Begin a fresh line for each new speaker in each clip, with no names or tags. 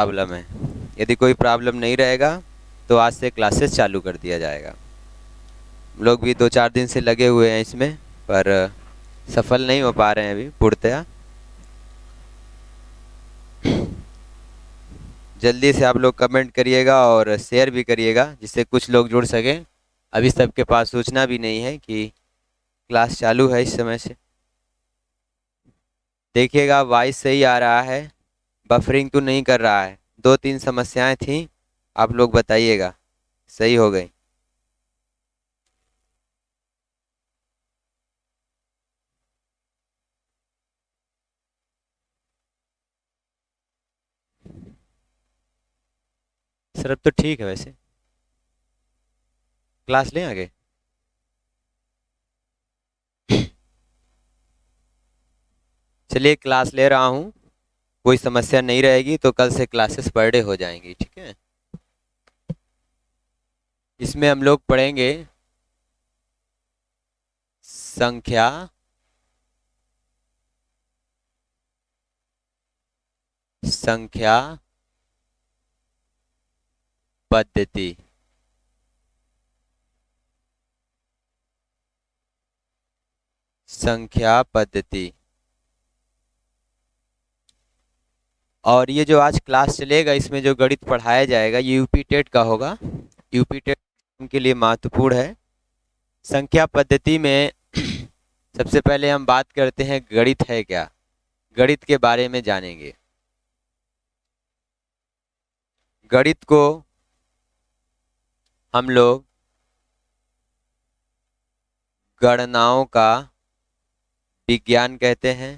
Problem है। यदि कोई प्रॉब्लम नहीं रहेगा तो आज से क्लासेस चालू कर दिया जाएगा। हम लोग भी 2-4 दिन से लगे हुए हैं इसमें, पर सफल नहीं हो पा रहे हैं अभी पूर्णतया। जल्दी से आप लोग कमेंट करिएगा और शेयर भी करिएगा जिससे कुछ लोग जुड़ सकें। अभी सबके पास सूचना भी नहीं है कि क्लास चालू है इस समय से। देखिएगा वॉइस सही आ रहा है, बफरिंग तो नहीं कर रहा है। 2-3 समस्याएं थी, आप लोग बताइएगा सही हो गई। सर अब तो ठीक है वैसे। क्लास लें आगे। चलिए क्लास ले रहा हूँ, कोई समस्या नहीं रहेगी तो कल से क्लासेस पर डे हो जाएंगी, ठीक है। इसमें हम लोग पढ़ेंगे संख्या, संख्या पद्धति। संख्या पद्धति। और ये जो आज क्लास चलेगा इसमें जो गणित पढ़ाया जाएगा ये यूपी टेट का होगा। यूपी टेट के लिए महत्वपूर्ण है। संख्या पद्धति में सबसे पहले हम बात करते हैं गणित है क्या। गणित के बारे में जानेंगे। गणित को हम लोग गणनाओं का विज्ञान कहते हैं।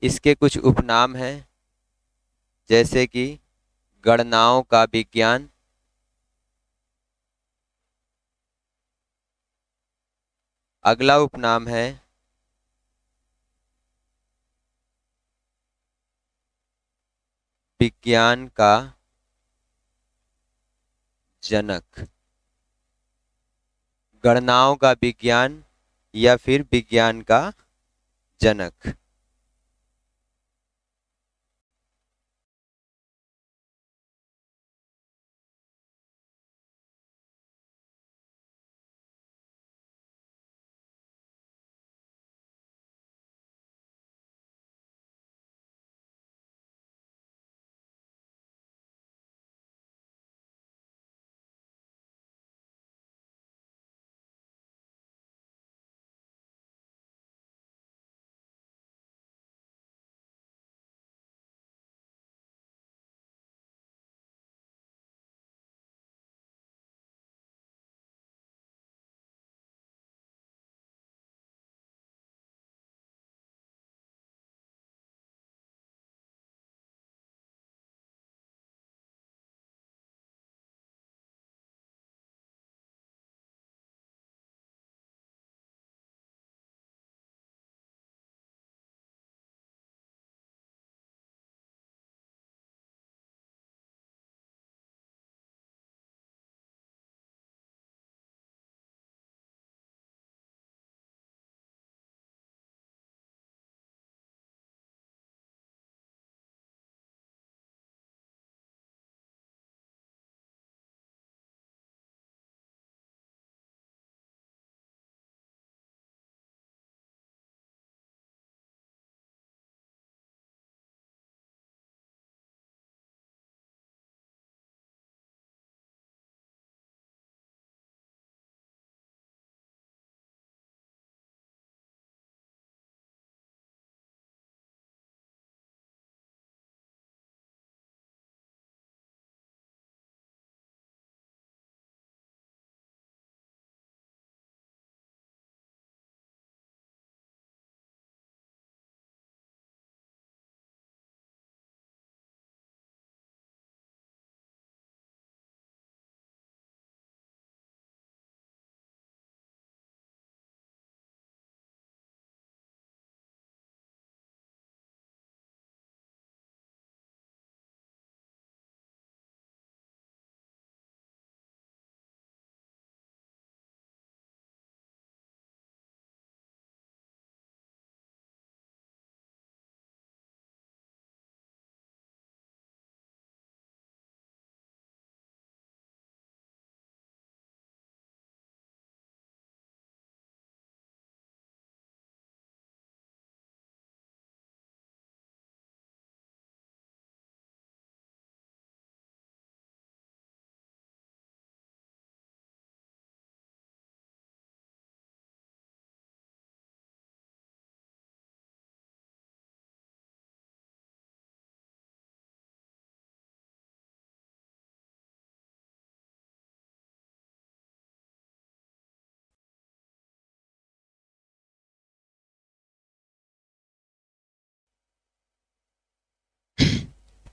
इसके कुछ उपनाम हैं जैसे कि गणनाओं का विज्ञान, अगला उपनाम है विज्ञान का जनक। गणनाओं का विज्ञान या फिर विज्ञान का जनक।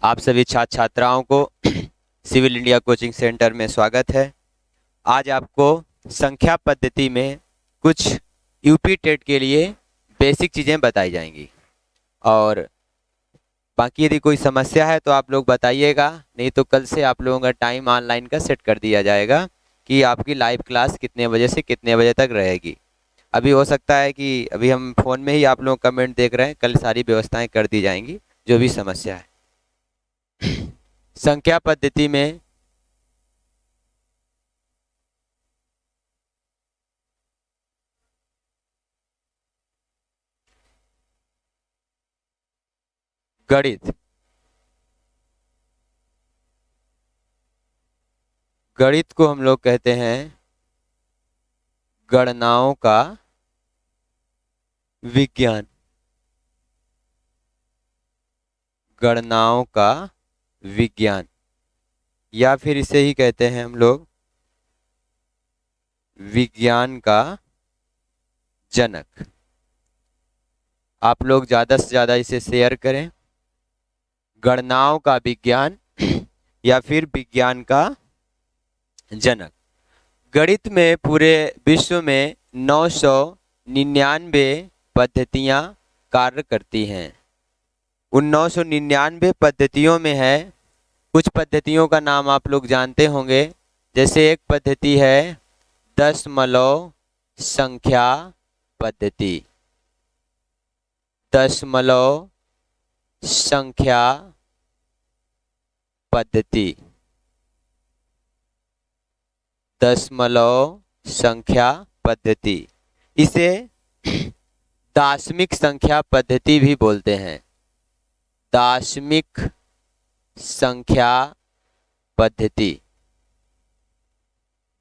आप सभी छात्र छात्राओं को सिविल इंडिया कोचिंग सेंटर में स्वागत है। आज आपको संख्या पद्धति में कुछ यूपी टेट के लिए बेसिक चीज़ें बताई जाएंगी और बाकी यदि कोई समस्या है तो आप लोग बताइएगा, नहीं तो कल से आप लोगों का टाइम ऑनलाइन का सेट कर दिया जाएगा कि आपकी लाइव क्लास कितने बजे से कितने बजे तक रहेगी। अभी हो सकता है कि अभी हम फ़ोन में ही आप लोग कमेंट देख रहे हैं, कल सारी व्यवस्थाएं कर दी जाएंगी जो भी समस्या है। संख्या पद्धति में गणित गणित को हम लोग कहते हैं गणनाओं का विज्ञान। गणनाओं का विज्ञान या फिर इसे ही कहते हैं हम लोग विज्ञान का जनक। आप लोग ज़्यादा से ज़्यादा इसे शेयर करें। गणनाओं का विज्ञान या फिर विज्ञान का जनक। गणित में पूरे विश्व में 999 पद्धतियाँ कार्य करती हैं। उन 999 पद्धतियों में है, कुछ पद्धतियों का नाम आप लोग जानते होंगे। जैसे एक पद्धति है दशमलव संख्या पद्धति। दशमलव संख्या पद्धति। दशमलव संख्या पद्धति, इसे दाशमिक संख्या पद्धति भी बोलते हैं। दाशमिक संख्या पद्धति,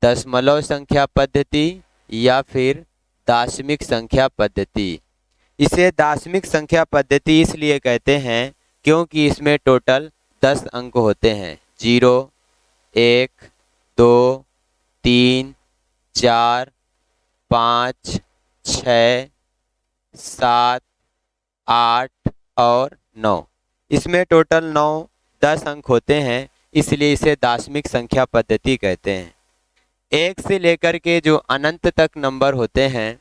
दशमलव संख्या पद्धति या फिर दाशमिक संख्या पद्धति। इसे दाशमिक संख्या पद्धति इसलिए कहते हैं क्योंकि इसमें टोटल 10 अंक होते हैं। 0, 1, 2, 3, 4, 5, 6, 7, 8 और 9। इसमें टोटल 10 अंक होते हैं, इसलिए इसे दाशमिक संख्या पद्धति कहते हैं। 1 से लेकर के जो अनंत तक नंबर होते हैं,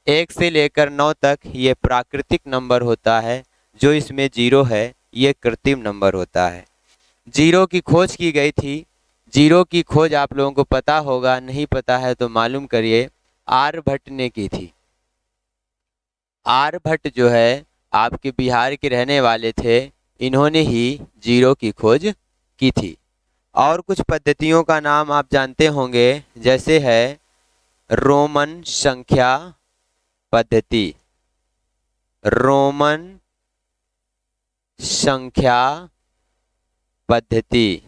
1 से लेकर 9 तक ये प्राकृतिक नंबर होता है। जो इसमें 0 है ये कृत्रिम नंबर होता है। 0 की खोज की गई थी। 0 की खोज आप लोगों को पता होगा, नहीं पता है तो मालूम करिए, आर्यभट्ट ने की थी। आर्यभट्ट जो है आपके बिहार के रहने वाले थे, इन्होंने ही 0 की खोज की थी। और कुछ पद्धतियों का नाम आप जानते होंगे, जैसे है रोमन संख्या पद्धति। रोमन संख्या पद्धति।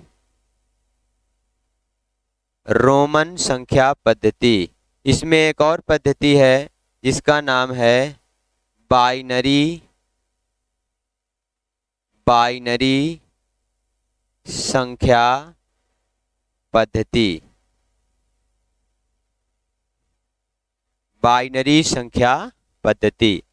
रोमन संख्या पद्धति। इसमें एक और पद्धति है जिसका नाम है बाइनरी संख्या पद्धति। बाइनरी संख्या पद्धति।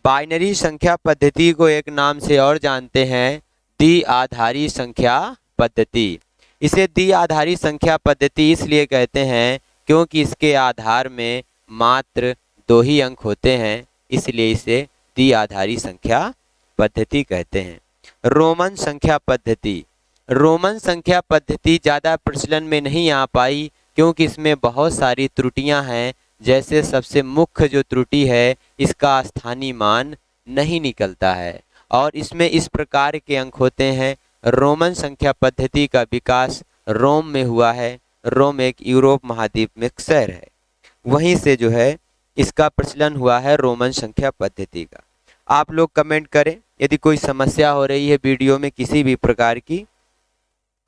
बाइनरी संख्या पद्धति को एक नाम से और जानते हैं, द्विआधारी संख्या पद्धति। इसे द्विआधारी संख्या पद्धति इसलिए कहते हैं क्योंकि इसके आधार में मात्र 2 ही अंक होते हैं, इसलिए इसे द्विआधारी संख्या पद्धति कहते हैं। रोमन संख्या पद्धति। रोमन संख्या पद्धति ज़्यादा प्रचलन में नहीं आ पाई क्योंकि इसमें बहुत सारी त्रुटियां हैं। जैसे सबसे मुख्य जो त्रुटि है, इसका स्थानीय मान नहीं निकलता है और इसमें इस प्रकार के अंक होते हैं। रोमन संख्या पद्धति का विकास रोम में हुआ है। रोम एक यूरोप महाद्वीप में शहर है, वहीं से जो है इसका प्रचलन हुआ है रोमन संख्या पद्धति का। आप लोग कमेंट करें, यदि कोई समस्या हो रही है वीडियो में किसी भी प्रकार की,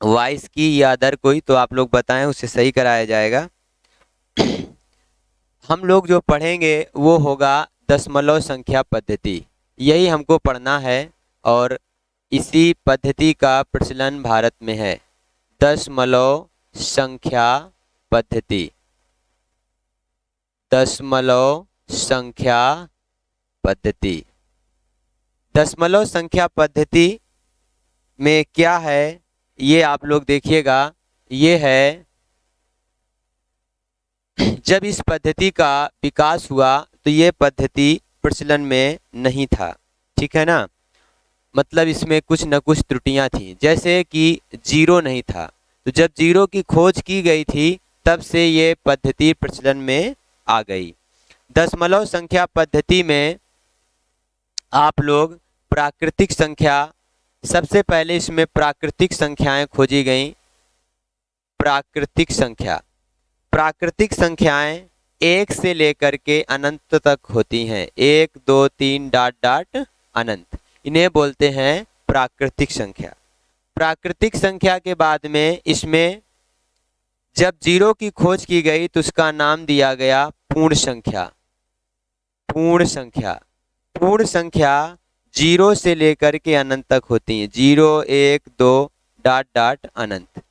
वॉइस की या अदर कोई, तो आप लोग बताएं, उसे सही कराया जाएगा। हम लोग जो पढ़ेंगे वो होगा दशमलव संख्या पद्धति, यही हमको पढ़ना है और इसी पद्धति का प्रचलन भारत में है। दशमलव संख्या पद्धति। दशमलव संख्या पद्धति। दशमलव संख्या पद्धति में क्या है ये आप लोग देखिएगा। ये है जब इस पद्धति का विकास हुआ तो ये पद्धति प्रचलन में नहीं था, ठीक है ना। मतलब इसमें कुछ न कुछ त्रुटियां थी, जैसे कि जीरो नहीं था। तो जब जीरो की खोज की गई थी तब से ये पद्धति प्रचलन में आ गई। दशमलव संख्या पद्धति में आप लोग प्राकृतिक संख्या, सबसे पहले इसमें प्राकृतिक संख्याएं खोजी गई। प्राकृतिक संख्याएं एक से लेकर के अनंत तक होती हैं, 1 2 3 डॉट डॉट अनंत, इन्हें बोलते हैं प्राकृतिक संख्या। प्राकृतिक संख्या के बाद में इसमें जब जीरो की खोज की गई तो उसका नाम दिया गया पूर्ण संख्या। पूर्ण संख्या जीरो से लेकर के अनंत तक होती हैं, 0 1 2 डॉट डॉट अनंत।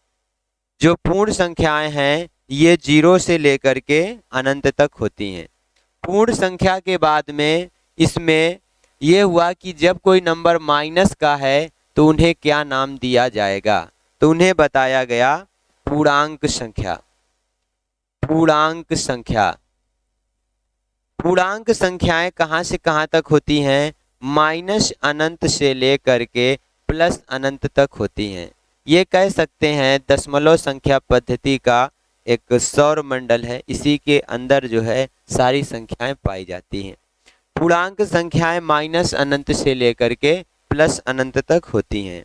जो पूर्ण संख्याएं हैं ये जीरो से लेकर के अनंत तक होती हैं। पूर्ण संख्या के बाद में इसमें यह हुआ कि जब कोई नंबर माइनस का है तो उन्हें क्या नाम दिया जाएगा, तो उन्हें बताया गया पूर्णांक संख्या। पूर्णांक संख्याएं कहां से कहां तक होती हैं, माइनस अनंत से लेकर के प्लस अनंत तक होती हैं। ये कह सकते हैं दशमलव संख्या पद्धति का एक सौर मंडल है, इसी के अंदर जो है सारी संख्याएं पाई जाती हैं। पूर्णांक संख्याएं माइनस अनंत से लेकर के प्लस अनंत तक होती हैं।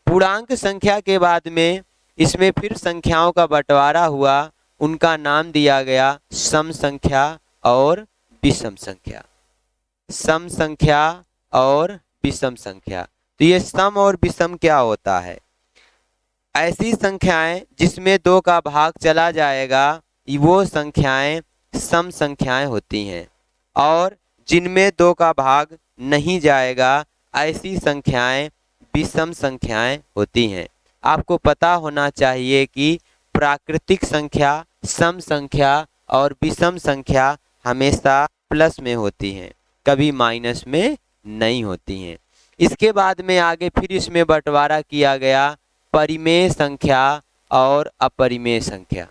पूर्णांक संख्या के बाद में इसमें फिर संख्याओं का बंटवारा हुआ, उनका नाम दिया गया सम संख्या और विषम संख्या। सम संख्या और विषम संख्या। तो ये सम और विषम क्या होता है, ऐसी संख्याएं जिसमें 2 का भाग चला जाएगा वो संख्याएं सम संख्याएं होती हैं, और जिनमें 2 का भाग नहीं जाएगा ऐसी संख्याएं विषम संख्याएं होती हैं। आपको पता होना चाहिए कि प्राकृतिक संख्या, सम संख्या और विषम संख्या हमेशा प्लस में होती हैं, कभी माइनस में नहीं होती हैं। इसके बाद में आगे फिर इसमें बंटवारा किया गया परिमेय संख्या और अपरिमेय संख्या।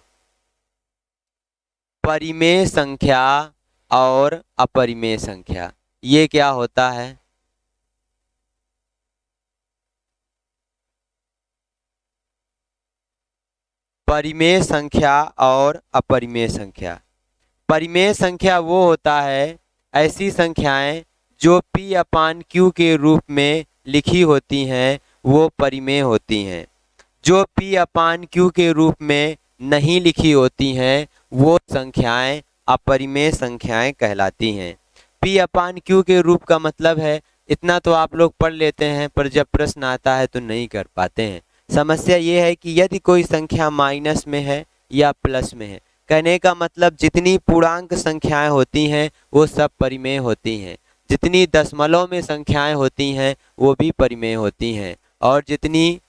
परिमेय संख्या और अपरिमेय संख्या ये क्या होता है, परिमेय संख्या और अपरिमेय संख्या। परिमेय संख्या वो होता है ऐसी संख्याएं जो P/Q के रूप में लिखी होती हैं वो परिमेय होती हैं। जो P/Q के रूप में नहीं लिखी होती हैं वो संख्याएं अपरिमेय संख्याएं कहलाती हैं। P/Q के रूप का मतलब है, इतना तो आप लोग पढ़ लेते हैं पर जब प्रश्न आता है तो नहीं कर पाते हैं। समस्या ये है कि यदि कोई संख्या माइनस में है या प्लस में है, कहने का मतलब जितनी पूर्णांक संख्याएं होती हैं वो सब परिमेय होती हैं, जितनी दशमलव में संख्याएं होती हैं वो भी परिमेय होती हैं, और जितनी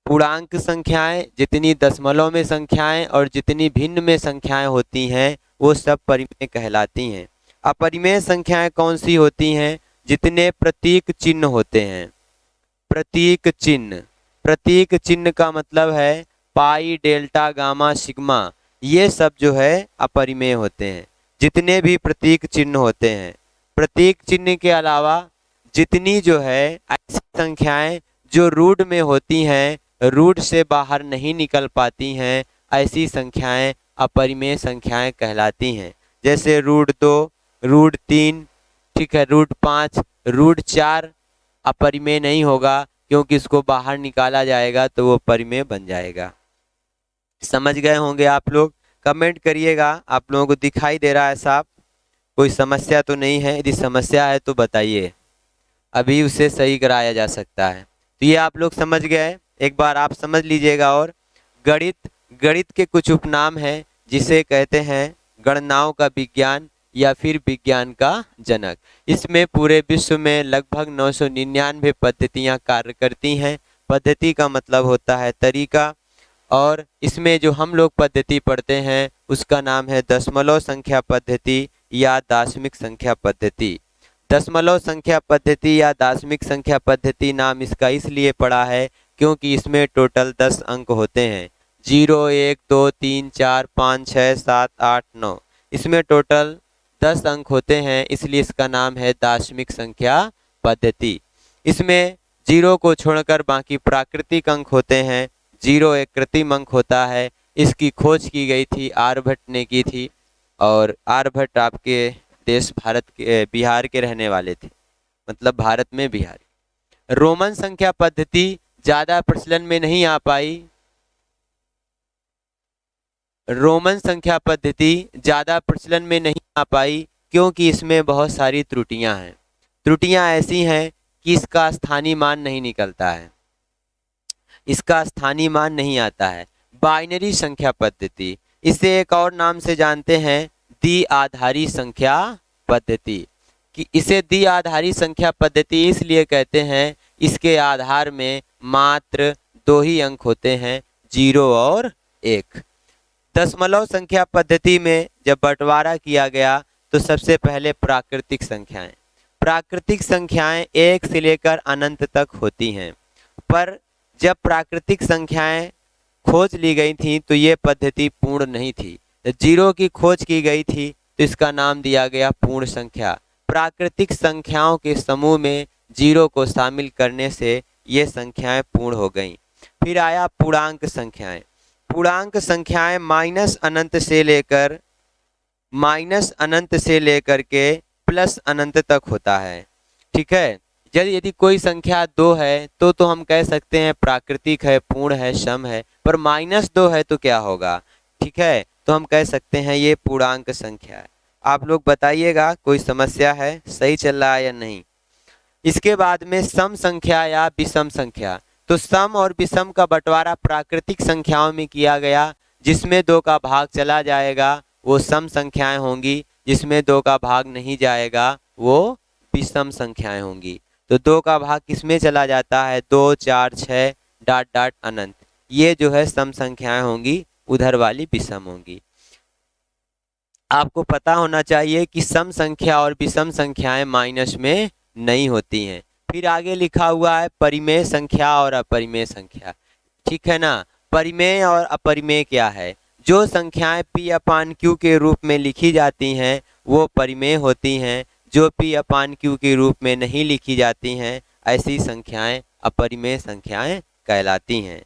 पूर्णांक संख्याएं, जितनी दशमलव में संख्याएं और जितनी भिन्न में संख्याएं होती हैं वो सब परिमेय कहलाती हैं। अपरिमेय संख्याएं कौन सी होती हैं, जितने प्रतीक चिन्ह होते हैं। प्रतीक चिन्ह का मतलब है पाई, डेल्टा, गामा, सिग्मा, ये सब जो है अपरिमेय होते हैं, जितने भी प्रतीक चिन्ह होते हैं। प्रतीक चिन्ह के अलावा जितनी जो है ऐसी संख्याएं जो रूट में होती हैं, रूट से बाहर नहीं निकल पाती हैं, ऐसी संख्याएं अपरिमेय संख्याएं कहलाती हैं। जैसे √2, √3, ठीक है, √5, √4 अपरिमेय नहीं होगा क्योंकि इसको बाहर निकाला जाएगा तो वो परिमेय बन जाएगा। समझ गए होंगे आप लोग, कमेंट करिएगा। आप लोगों को दिखाई दे रहा है साफ, कोई समस्या तो नहीं है, यदि समस्या है तो बताइए, अभी उसे सही कराया जा सकता है। तो ये आप लोग समझ गए, एक बार आप समझ लीजिएगा। और गणित के कुछ उपनाम हैं जिसे कहते हैं गणनाओं का विज्ञान या फिर विज्ञान का जनक। इसमें पूरे विश्व में लगभग 999 पद्धतियां कार्य करती हैं। पद्धति का मतलब होता है तरीका, और इसमें जो हम लोग पद्धति पढ़ते हैं उसका नाम है दशमलव संख्या पद्धति या दार्शनिक संख्या पद्धति। दशमलव संख्या पद्धति या दाशमिक संख्या पद्धति नाम इसका इसलिए पड़ा है क्योंकि इसमें टोटल 10 अंक होते हैं। 0, 1, 2, 3, 4, 5, 6, 7, 8, 9, इसमें टोटल 10 अंक होते हैं, इसलिए इसका नाम है दाशमिक संख्या पद्धति। इसमें 0 को छोड़कर बाकी प्राकृतिक अंक होते हैं। 0 एक कृत्रिम अंक होता है। इसकी खोज की गई थी, आर्यभट्ट ने की थी, और आर्यभट्ट आपके देश भारत के बिहार के रहने वाले थे, मतलब भारत में बिहारी। रोमन संख्या पद्धति ज्यादा प्रचलन में नहीं आ पाई। रोमन संख्या पद्धति ज्यादा प्रचलन में नहीं आ पाई क्योंकि इसमें बहुत सारी त्रुटियां हैं। त्रुटियां ऐसी हैं कि इसका स्थानीय मान नहीं निकलता है, इसका स्थानीय मान नहीं आता है। बाइनरी संख्या पद्धति, इसे एक और नाम से जानते हैं द्विआधारी संख्या पद्धति। कि इसे द्विआधारी संख्या पद्धति इसलिए कहते हैं, इसके आधार में मात्र 2 ही अंक होते हैं, 0 और 1। दशमलव संख्या पद्धति में जब बंटवारा किया गया तो सबसे पहले प्राकृतिक संख्याएं, प्राकृतिक संख्याएं 1 से लेकर अनंत तक होती हैं। पर जब प्राकृतिक संख्याएं खोज ली गई थी तो ये पद्धति पूर्ण नहीं थी। 0 की खोज की गई थी तो इसका नाम दिया गया पूर्ण संख्या। प्राकृतिक संख्याओं के समूह में 0 को शामिल करने से ये संख्याएं पूर्ण हो गईं। फिर आया पूर्णांक संख्याएं। पूर्णांक संख्याएं माइनस अनंत से लेकर के प्लस अनंत तक होता है। ठीक है, यदि कोई संख्या 2 है तो हम कह सकते हैं प्राकृतिक है, पूर्ण है, सम है। पर -2 है तो क्या होगा? ठीक है, तो हम कह सकते हैं ये पूर्णांक संख्या है। आप लोग बताइएगा कोई समस्या है, सही चल रहा है या नहीं। इसके बाद में सम संख्या या विषम संख्या। तो सम और विषम का बंटवारा प्राकृतिक संख्याओं में किया गया, जिसमें 2 का भाग चला जाएगा वो सम संख्याएं होंगी, जिसमें 2 का भाग नहीं जाएगा वो विषम संख्याएं होंगी। तो 2 का भाग किसमें चला जाता है? 2, 4, 6 डॉट डॉट अनंत, ये जो है सम संख्याएं होंगी, उधर वाली विषम होंगी। आपको पता होना चाहिए कि सम संख्या और विषम संख्याएं माइनस में नहीं होती हैं। फिर आगे लिखा हुआ है परिमेय संख्या और अपरिमेय संख्या। ठीक है ना, परिमेय और अपरिमेय क्या है? जो संख्याएं P/Q के रूप में लिखी जाती हैं वो परिमेय होती हैं, जो P/Q के रूप में नहीं लिखी जाती हैं ऐसी संख्याएं अपरिमेय संख्याएं कहलाती हैं।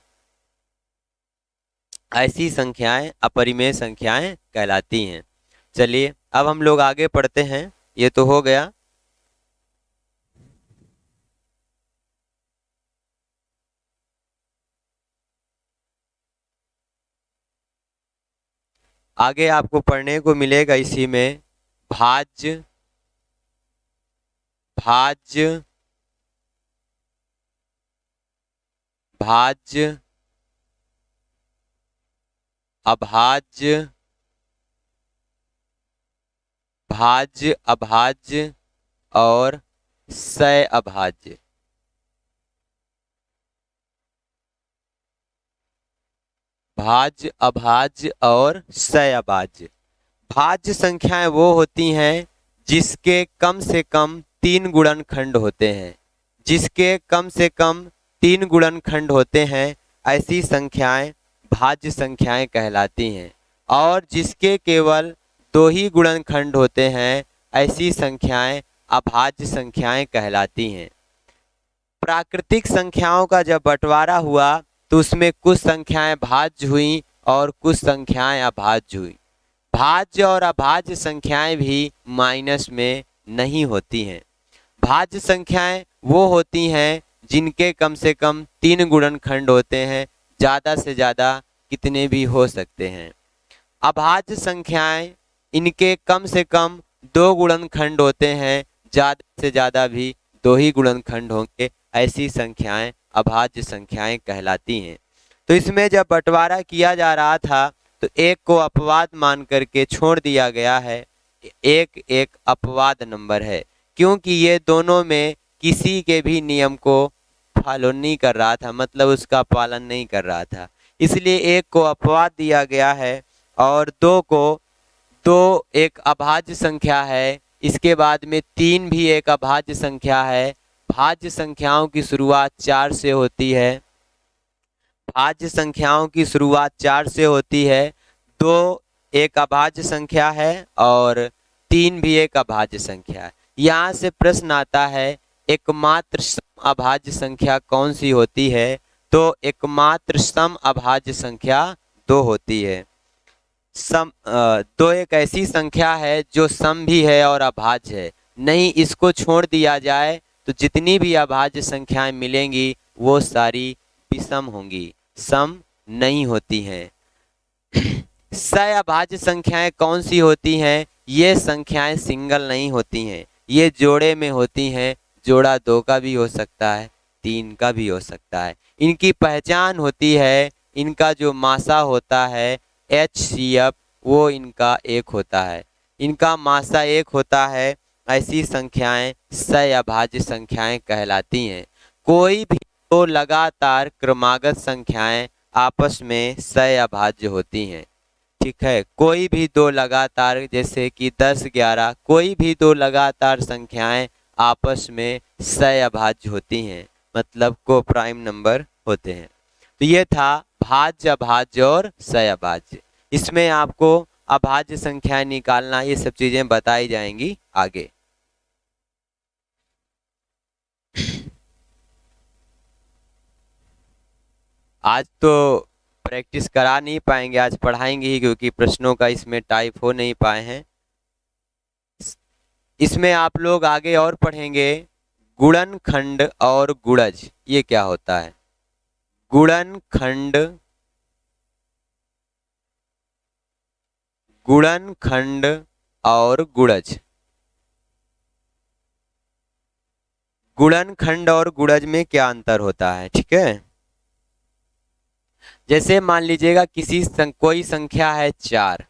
ऐसी संख्याएं अपरिमेय संख्याएं कहलाती हैं। चलिए अब हम लोग आगे पढ़ते हैं। ये तो हो गया। आगे आपको पढ़ने को मिलेगा इसी में भाज्य, भाज्य, भाज्य, अभाज्य, भाज्य अभाज्य और सह अभाज्य। भाज्य अभाज्य और सह अभाज्य। भाज्य संख्याएं वो होती हैं जिसके कम से कम 3 गुणनखंड होते हैं, जिसके कम से कम 3 गुणनखंड होते हैं ऐसी संख्याएं भाज्य संख्याएं कहलाती हैं। और जिसके केवल 2 ही गुणनखंड होते हैं ऐसी संख्याएं अभाज्य संख्याएं कहलाती हैं। प्राकृतिक संख्याओं का जब बंटवारा हुआ तो उसमें कुछ संख्याएं भाज्य हुई और कुछ संख्याएं अभाज्य हुई। भाज्य और अभाज्य संख्याएं भी माइनस में नहीं होती हैं। भाज्य संख्याएं वो होती हैं जिनके कम से कम 3 गुणनखंड होते हैं, ज़्यादा से ज़्यादा कितने भी हो सकते हैं। अभाज्य संख्याएं इनके कम से कम 2 गुणनखंड होते हैं, ज़्यादा से ज़्यादा भी 2 ही गुणनखंड होंगे, ऐसी संख्याएं अभाज्य संख्याएं कहलाती हैं। तो इसमें जब बंटवारा किया जा रहा था तो एक को अपवाद मान करके छोड़ दिया गया है। एक एक अपवाद नंबर है क्योंकि ये दोनों में किसी के भी नियम को फॉलो नहीं कर रहा था, मतलब उसका पालन नहीं कर रहा था, इसलिए एक को अपवाद दिया गया है और 2 को, 2 एक अभाज्य संख्या है इसके बाद में 3 भी एक अभाज्य संख्या है। भाज्य संख्याओं की शुरुआत 4 से होती है। भाज्य संख्याओं की शुरुआत 4 से होती है। 2 एक अभाज्य संख्या है और 3 भी एक अभाज्य संख्या है। यहाँ से प्रश्न आता है एकमात्र सम अभाज्य संख्या कौन सी होती है? तो एकमात्र सम अभाज्य संख्या 2 होती है। दो एक ऐसी संख्या है जो सम भी है और अभाज्य है। नहीं, इसको छोड़ दिया जाए तो जितनी भी अभाज्य संख्याएं मिलेंगी वो सारी विषम होंगी, सम नहीं होती हैं। सह अभाज्य संख्याएं कौन सी होती हैं? ये संख्याएं सिंगल नहीं होती हैं, ये जोड़े में होती हैं। जोड़ा 2 का भी हो सकता है, 3 का भी हो सकता है। इनकी पहचान होती है, इनका जो मासा होता है HCF वो इनका 1 होता है, इनका मासा 1 होता है। ऐसी संख्याएं सह अभाज्य संख्याएं कहलाती हैं। कोई भी दो लगातार क्रमागत संख्याएं आपस में सह अभाज्य होती हैं। ठीक है, कोई भी दो लगातार, जैसे कि 10, 11, कोई भी दो लगातार संख्याएं आपस में सह अभाज्य होती हैं, मतलब को प्राइम नंबर होते हैं। तो ये था भाज्य, अभाज्य और सह अभाज्य। इसमें आपको अभाज्य संख्याएं निकालना, ये सब चीजें बताई जाएंगी आगे। आज तो प्रैक्टिस करा नहीं पाएंगे, आज पढ़ाएंगे ही, क्योंकि प्रश्नों का इसमें टाइप हो नहीं पाए हैं। इसमें आप लोग आगे और पढ़ेंगे गुणनखंड और गुणज, ये क्या होता है? गुणनखंड, गुणनखंड और गुणज। गुणनखंड और गुणज में क्या अंतर होता है? ठीक है, जैसे मान लीजिएगा कोई संख्या है 4,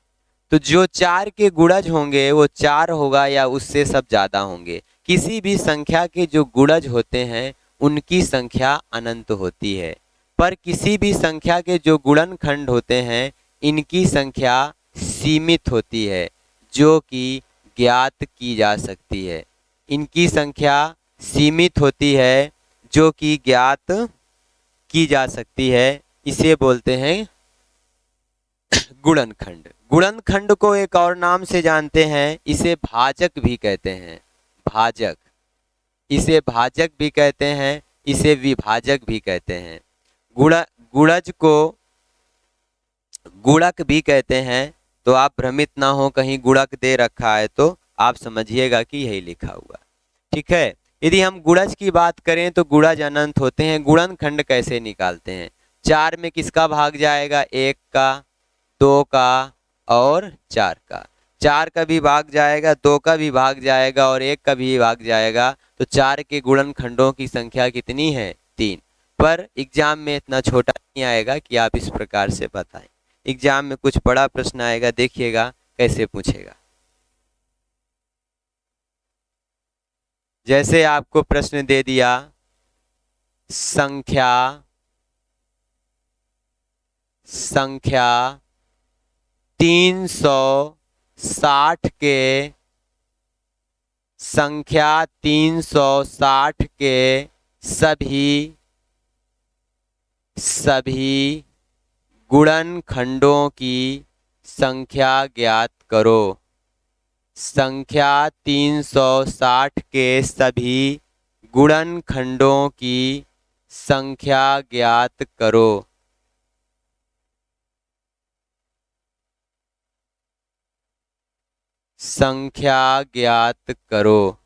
तो जो 4 के गुणज होंगे वो 4 होगा या उससे सब ज्यादा होंगे। किसी भी संख्या के जो गुणज होते हैं उनकी संख्या अनंत होती है, पर किसी भी संख्या के जो गुणनखंड होते हैं इनकी संख्या सीमित होती है, जो कि ज्ञात की जा सकती है। इनकी संख्या सीमित होती है जो कि ज्ञात की जा सकती है, इसे बोलते हैं गुणनखंड। गुणनखंड को एक और नाम से जानते हैं, इसे भाजक भी कहते हैं। भाजक, इसे भाजक भी कहते हैं, इसे विभाजक भी कहते हैं। गुणज को गुणक भी कहते हैं। तो आप भ्रमित ना हो, कहीं गुणक दे रखा है तो आप समझिएगा कि यही लिखा हुआ। ठीक है, यदि हम गुणज की बात करें तो गुणज अनंत होते हैं। गुणनखंड कैसे निकालते हैं? 4 में किसका भाग जाएगा? 1 का, 2 का और 4 का। 4 का भी भाग जाएगा, 2 का भी भाग जाएगा और 1 का भी भाग जाएगा। तो 4 के गुणनखंडों की संख्या कितनी है? 3। पर एग्जाम में इतना छोटा नहीं आएगा कि आप इस प्रकार से बताएं। एग्जाम में कुछ बड़ा प्रश्न आएगा, देखिएगा कैसे पूछेगा। जैसे आपको प्रश्न दे दिया संख्या 360 के, संख्या 360 के सभी गुणनखंडों की संख्या ज्ञात करो। संख्या 360 के सभी गुणनखंडों की संख्या ज्ञात करो। संख्या ज्ञात करो।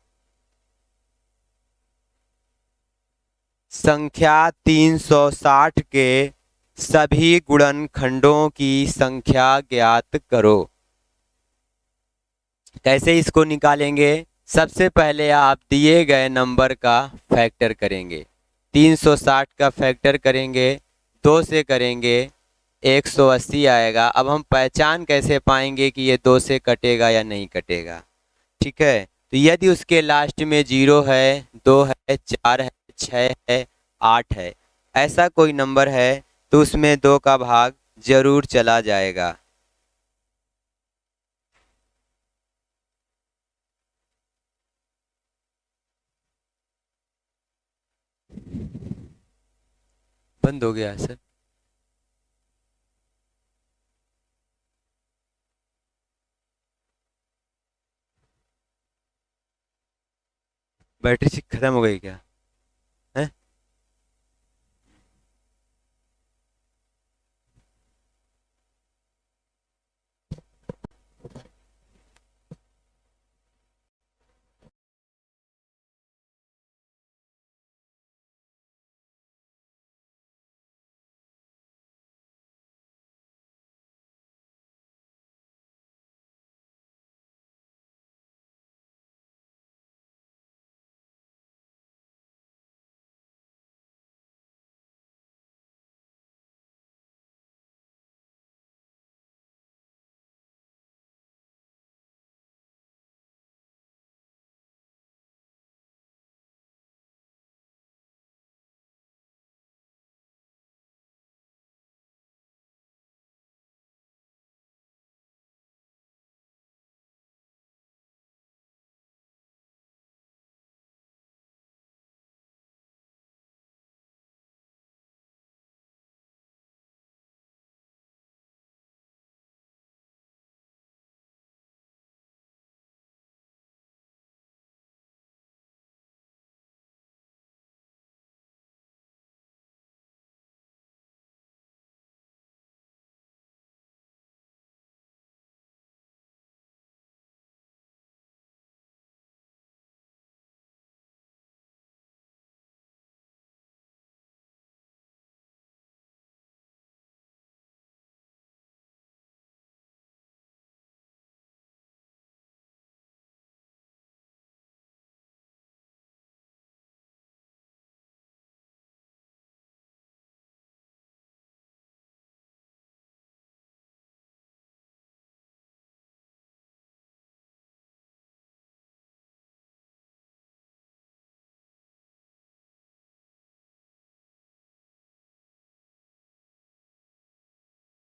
संख्या 360 के सभी गुणनखंडों की संख्या ज्ञात करो। कैसे इसको निकालेंगे? सबसे पहले आप दिए गए नंबर का फैक्टर करेंगे। 360 का फैक्टर करेंगे, 2 से करेंगे, 180 आएगा। अब हम पहचान कैसे पाएंगे कि ये 2 से कटेगा या नहीं कटेगा? ठीक है, तो यदि उसके लास्ट में 0 है, 2 है, 4 है, 6 है, 8 है, ऐसा कोई नंबर है तो उसमें 2 का भाग जरूर चला जाएगा। बंद हो गया है सर। बैटरी खत्म हो गई क्या?